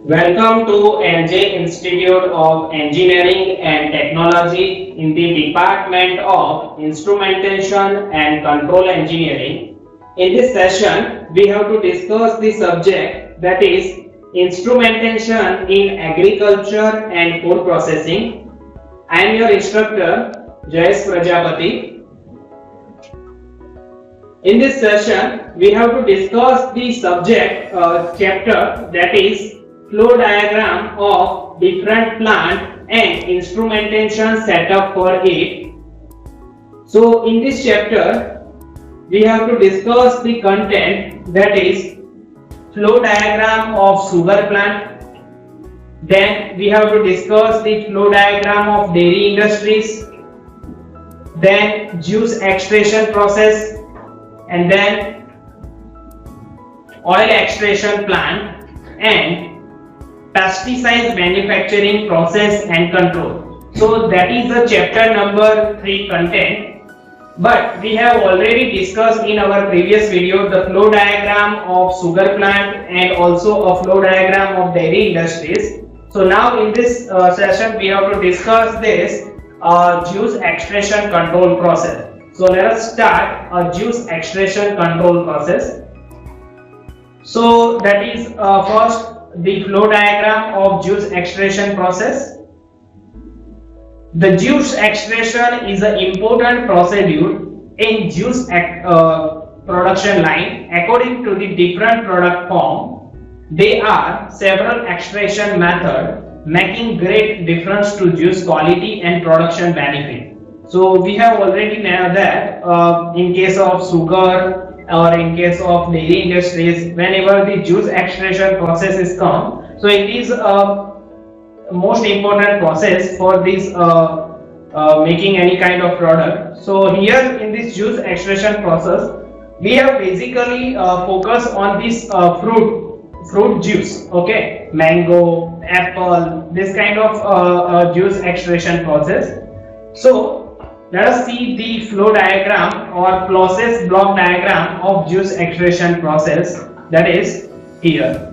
Welcome to NJ Institute of Engineering and Technology in the Department of Instrumentation and Control Engineering. In this session, we have to discuss the subject that is instrumentation in agriculture and food processing. I am your instructor, Jayesh Prajapati. In this session, we have to discuss the subject chapter that is flow diagram of different plant and instrumentation setup for it. So in this chapter we have to discuss the content that is flow diagram of sugar plant. Then we have to discuss the flow diagram of dairy industries, then juice extraction process, and then oil extraction plant and pesticide manufacturing process and control. So that is the chapter number 3 content. But we have already discussed in our previous video the flow diagram of sugar plant and also a flow diagram of dairy industries. So now in this session we have to discuss this juice extraction control process. So let us start a juice extraction control process. So that is first the flow diagram of juice extraction process. The juice extraction is an important procedure in juice production line. According to the different product form, there are several extraction methods making great difference to juice quality and production benefit. So we have already know that in case of sugar or in case of dairy industries, whenever the juice extraction process is come, so it is most important process for this making any kind of product. So here in this juice extraction process, we have basically focus on this fruit juice, okay, mango, apple, this kind of juice extraction process. So let us see the flow diagram or process block diagram of juice extraction process, that is here.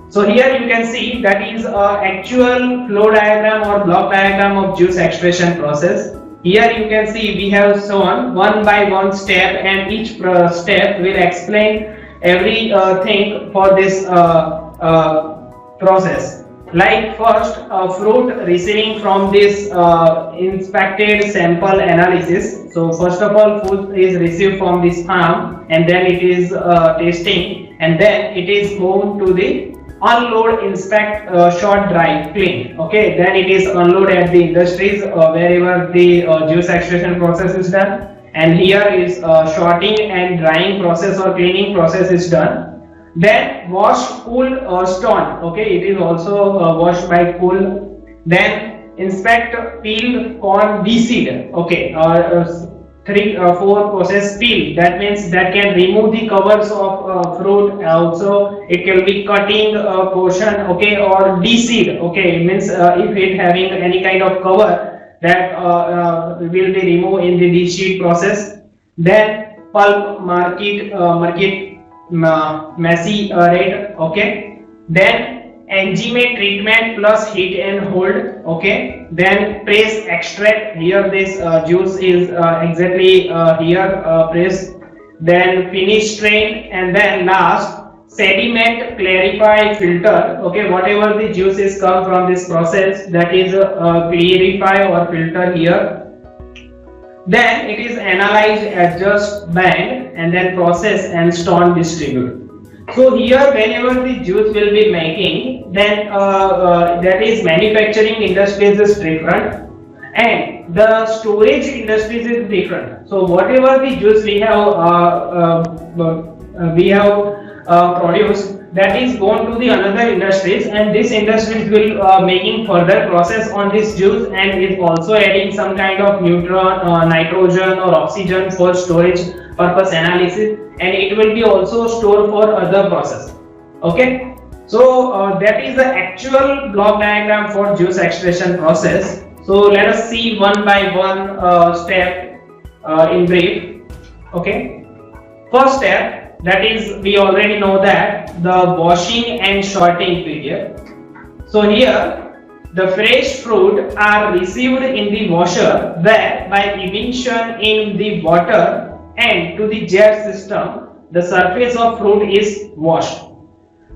So here you can see that is actual flow diagram or block diagram of juice extraction process. Here you can see we have shown one by one step, and each step will explain everything for this process. Like first, fruit receiving from this inspected sample analysis. So first of all, food is received from this farm, and then it is testing, and then it is moved to the unload, inspect, short, dry, clean. Okay, then it is unload at the industries wherever the juice extraction process is done, and here is shorting and drying process or cleaning process is done. Then wash, cool, stone. Okay, it is also washed by cool. Then inspect, peel, corn, de-seed. Okay, 4 process peel. That means that can remove the covers of fruit. Also, it can be cutting portion. Okay, or de-seed. Okay, it means if it having any kind of cover, that will be removed in the de-seed process. Then pulp, market. Macerate, okay. Then enzyme treatment plus heat and hold, okay. Then press, extract. Here this juice is exactly here press. Then finish, strain, and then last sediment, clarify, filter. Okay, whatever the juice is come from this process, that is clarify or filter here. Then it is analyze, adjust, band, and then process and stone, distribute. So here whenever the juice will be making, then that is manufacturing industries is different and the storage industries is different. So whatever the juice we have produced, that is gone to the another industries, and this industries will making further process on this juice, and is also adding some kind of neutron, nitrogen or oxygen for storage purpose analysis, and it will be also stored for other process. Okay, so that is the actual block diagram for juice extraction process. So let us see one by one step in brief. Okay, first step, that is we already know that the washing and sorting period. So here the fresh fruit are received in the washer, where by emission in the water and to the jet system, the surface of fruit is washed.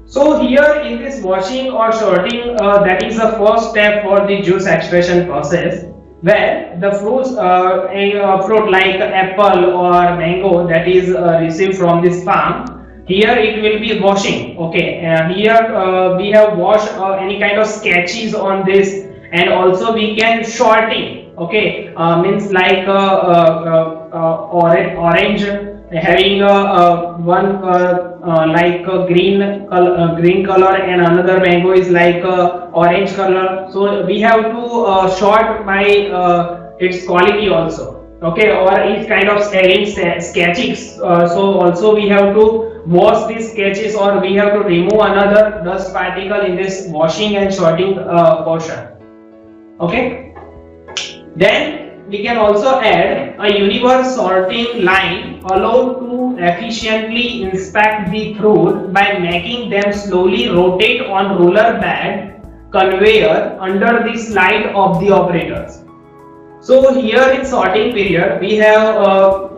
So here in this washing or sorting, that is the first step for the juice extraction process, where the fruits, fruit like apple or mango that is received from this farm, here it will be washing. Okay, here we have washed any kind of sketches on this, and also we can sorting. Okay, means like orange having one like green color, and another mango is like orange color. So we have to sort by its quality also. Okay, or it's kind of having sketches. So also we have to wash these sketches, or we have to remove another dust particle in this washing and sorting portion. Okay, then we can also add a universe sorting line allowed to efficiently inspect the fruit by making them slowly rotate on roller bed conveyor under the slide of the operators. So here in sorting period we have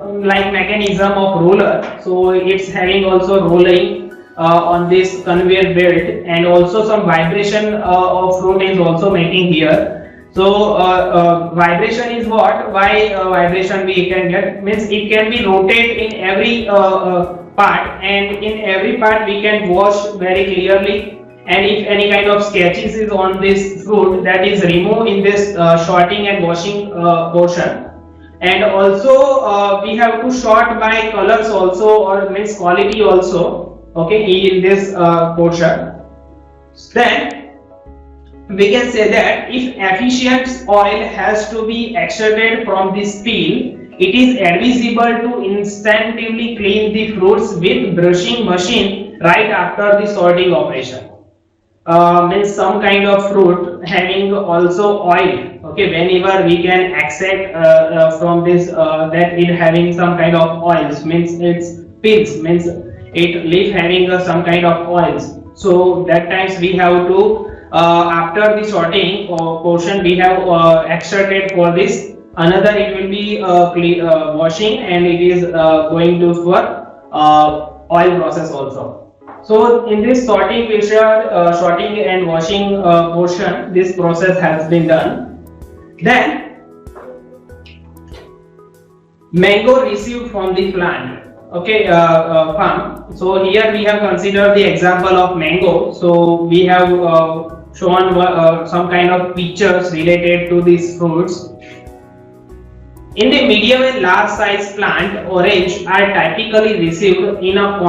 like mechanism of roller, so it's having also rolling on this conveyor belt, and also some vibration of fruit is also making here. So vibration is what? Why vibration we can get? Means it can be rotated in every part, and in every part we can wash very clearly. And if any kind of sketches is on this fruit, that is removed in this sorting and washing portion. And also we have to sort by colors also, or means quality also. Okay, in this portion. Then we can say that if efficient oil has to be extracted from this peel, it is advisable to instinctively clean the fruits with brushing machine right after the sorting operation. Means some kind of fruit having also oil. Okay, whenever we can extract from this that it having some kind of oils, means its peels, means it leaf having some kind of oils. So that times we have to after the sorting portion we have extracted for this. Another it will be washing, and it is going to for oil process also. So in this sorting picture, sorting and washing portion, this process has been done. Then mango received from the plant. Okay, farm. So here we have considered the example of mango. So we have shown some kind of pictures related to these fruits. In the medium and large size plant, orange are typically received in a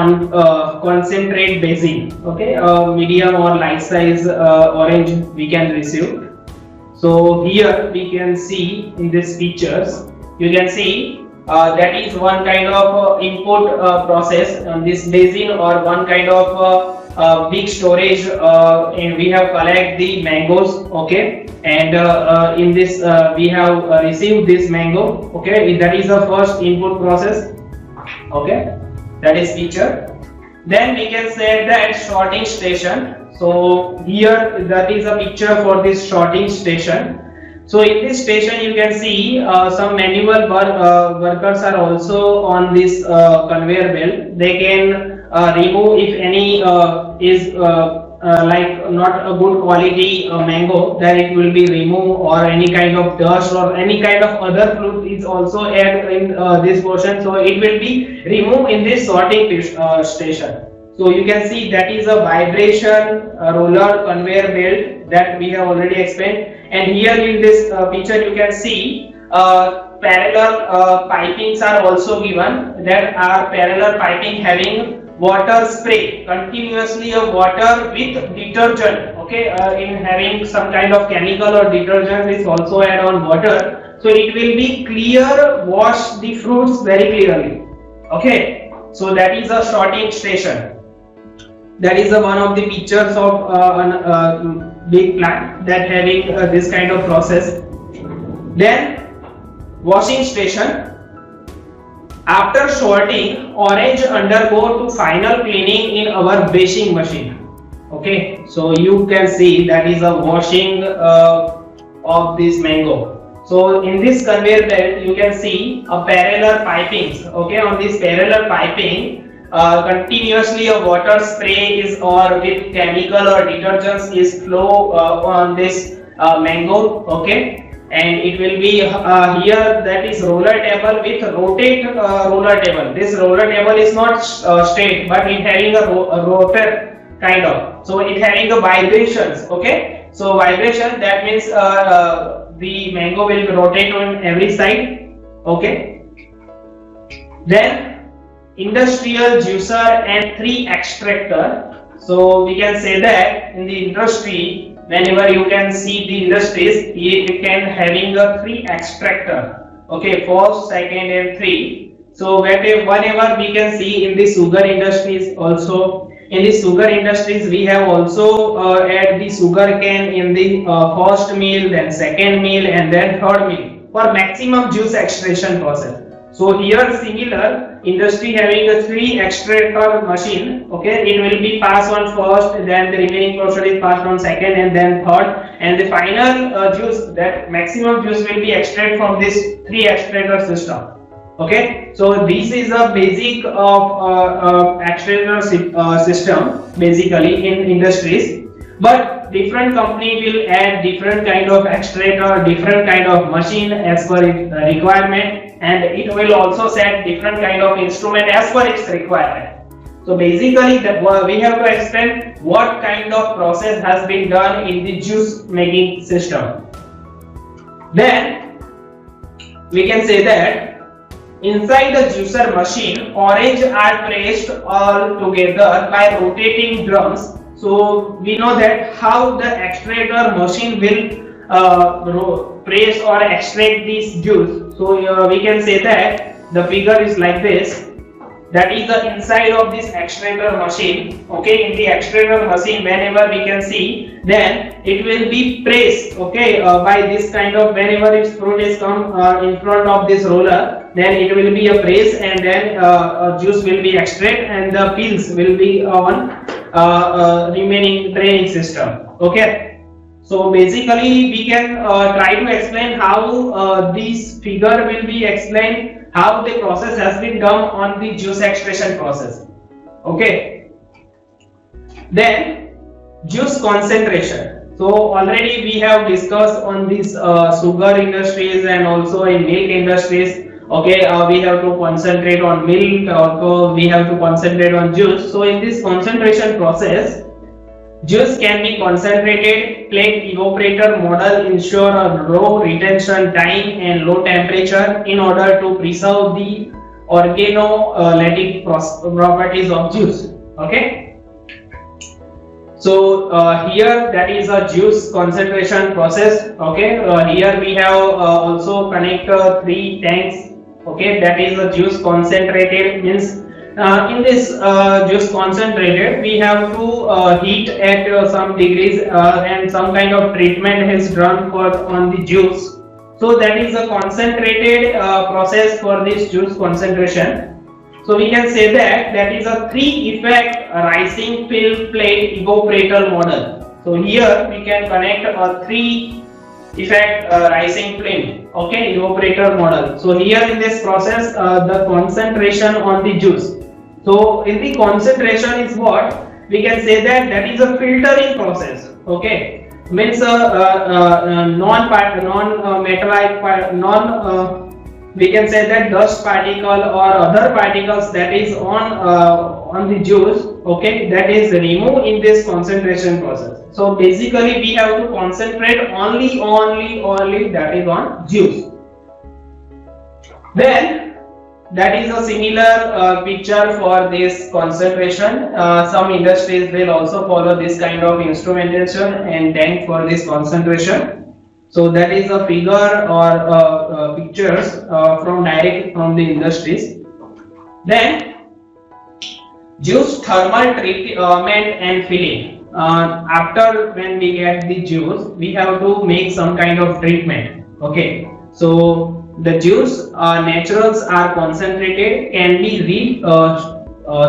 concentrate basin. Okay, medium or large size orange we can receive. So here we can see in these pictures, you can see that is one kind of input process on this basin, or one kind of big storage, and we have collect the mangoes. Okay, and in this we have received this mango. Okay, that is the first input process. Okay, that is picture. Then we can say that sorting station. So here that is a picture for this sorting station. So in this station you can see some manual workers are also on this conveyor belt. They can remove if any is like not a good quality mango, then it will be removed, or any kind of dust or any kind of other fruit is also added in this portion. So it will be removed in this sorting station. So you can see that is a vibration roller conveyor belt that we have already explained. And here in this picture you can see parallel pipings are also given. That are parallel piping having water spray continuously of water with detergent. Okay, in having some kind of chemical or detergent is also add on water, so it will be clear, wash the fruits very clearly. Okay, so that is a sorting station. That is one of the pictures of big plant that having this kind of process. Then washing station. After sorting, orange undergo to final cleaning in our washing machine. Okay, so you can see that is a washing of this mango. So in this conveyor belt you can see a parallel pipings. Okay, on this parallel piping continuously a water spray is or with chemical or detergents is flow on this mango. Okay, and it will be here that is roller table with rotate roller table. This roller table is not straight but it having a rotor kind of, so it having a vibrations. Okay, so vibration, that means the mango will rotate on every side. Okay, then industrial juicer and 3 extractor. So we can say that in the industry, whenever you can see the industries, you can having a 3 extractor. Okay, first, second and 3. So whenever we can see in the sugar industries also, in the sugar industries we have also add the sugar cane in the first mill, then second mill and then third mill for maximum juice extraction process. So here similar industry having a 3 extractor machine. Okay, it will be passed on first, then the remaining portion is passed on second and then third, and the final juice, that maximum juice will be extracted from this 3 extractor system. Okay, so this is a basic of extractor system basically in industries, but different company will add different kind of extractor, different kind of machine as per its requirement, and it will also set different kind of instrument as per its requirement. So basically we have to explain what kind of process has been done in the juice making system. Then we can say that inside the juicer machine, orange are placed all together by rotating drums. So we know that how the extractor machine will press or extract this juice. So we can say that the figure is like this. That is the inside of this extractor machine. Okay, in the extractor machine, whenever we can see, then it will be pressed. Okay, by this kind of, whenever its fruit is come in front of this roller, then it will be a press, and then juice will be extracted, and the pills will be on remaining draining system. Okay, so basically we can try to explain how this figure will be explained, how the process has been done on the juice extraction process. Okay, then juice concentration. So already we have discussed on this sugar industries and also in milk industries. Okay, we have to concentrate on milk, also we have to concentrate on juice. So in this concentration process, juice can be concentrated. Plate evaporator model ensure a low retention time and low temperature in order to preserve the organoleptic properties of juice. Okay, so here that is a juice concentration process. Okay, here we have also connect 3 tanks. Okay, that is a juice concentrated, means in this juice concentrated we have to heat at some degrees and some kind of treatment is done for on the juice. So that is a concentrated process for this juice concentration. So we can say that that is a 3 effect rising film plate evaporator model. So here we can connect a 3 effect rising flame. Okay, evaporator model. So here in this process the concentration on the juice. So in the concentration is what we can say that that is a filtering process. Okay, means we can say that dust particle or other particles that is on the juice. Okay, that is removed in this concentration process. So basically we have to concentrate only that is on juice. Then that is a similar picture for this concentration. Some industries will also follow this kind of instrumentation and tank for this concentration. So that is a figure or pictures from direct from the industries. Then juice thermal treatment and filling. After when we get the juice, we have to make some kind of treatment. Okay, so the juice naturals are concentrated, can be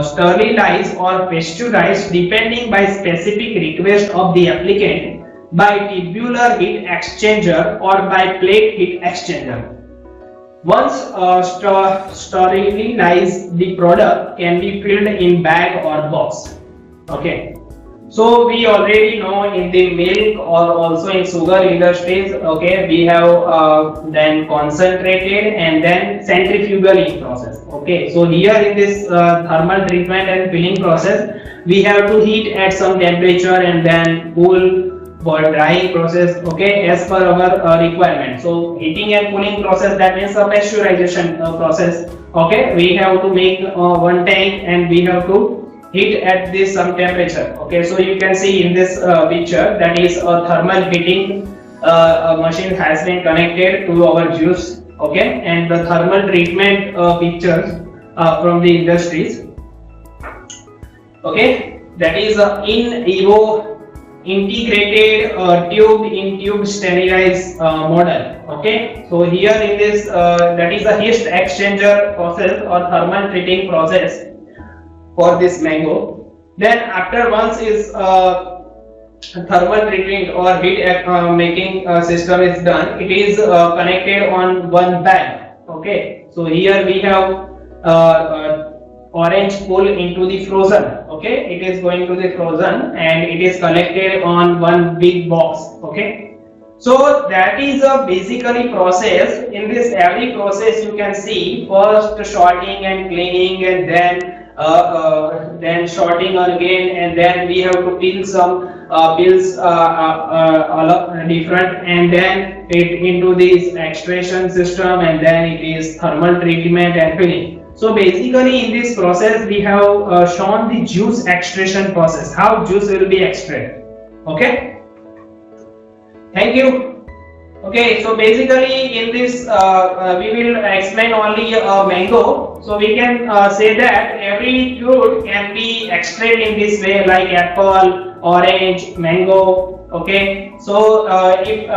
sterilize or pasteurize depending by specific request of the applicant by tubular heat exchanger or by plate heat exchanger. Once sterilized, the product can be filled in bag or box. Okay. So we already know in the milk or also in sugar industries, okay, we have then concentrated and then centrifugally process. Okay, so here in this thermal treatment and filling process, we have to heat at some temperature and then cool for drying process. Okay, as per our requirement. So heating and cooling process, that means a pasteurization process. Okay, we have to make one tank and we have to heat at this some temperature. Okay, so you can see in this picture, that is a thermal heating machine has been connected to our juice. Okay, and the thermal treatment pictures from the industries. Okay, that is in vivo integrated tube sterilized model. Okay, so here in this that is a heat exchanger process or thermal treating process for this mango. Then after once is thermal treatment or heat making system is done, it is connected on one bag. Okay, so here we have orange pull into the frozen. Okay, it is going to the frozen and it is collected on one big box. Okay, so that is a basically process. In this every process you can see first sorting and cleaning and then sorting again, and then we have to peel some pills different, and then it into this extraction system, and then it is thermal treatment and filling. So basically in this process we have shown the juice extraction process, how juice will be extracted. Okay, thank you. Okay, so basically in this we will explain only mango. So we can say that every fruit can be extracted in this way, like apple, orange, mango. Okay, so if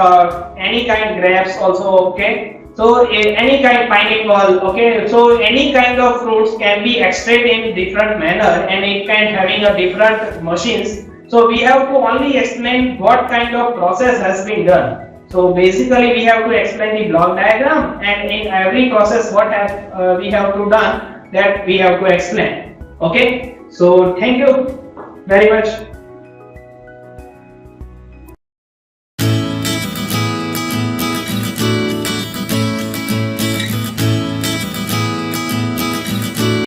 any kind grapes also. Okay, so any kind pineapple. Okay, so any kind of fruits can be extracted in different manner and it can having a different machines. So we have to only explain what kind of process has been done. So basically we have to explain the block diagram, and in every process what we have to done, that we have to explain. Okay, so thank you very much.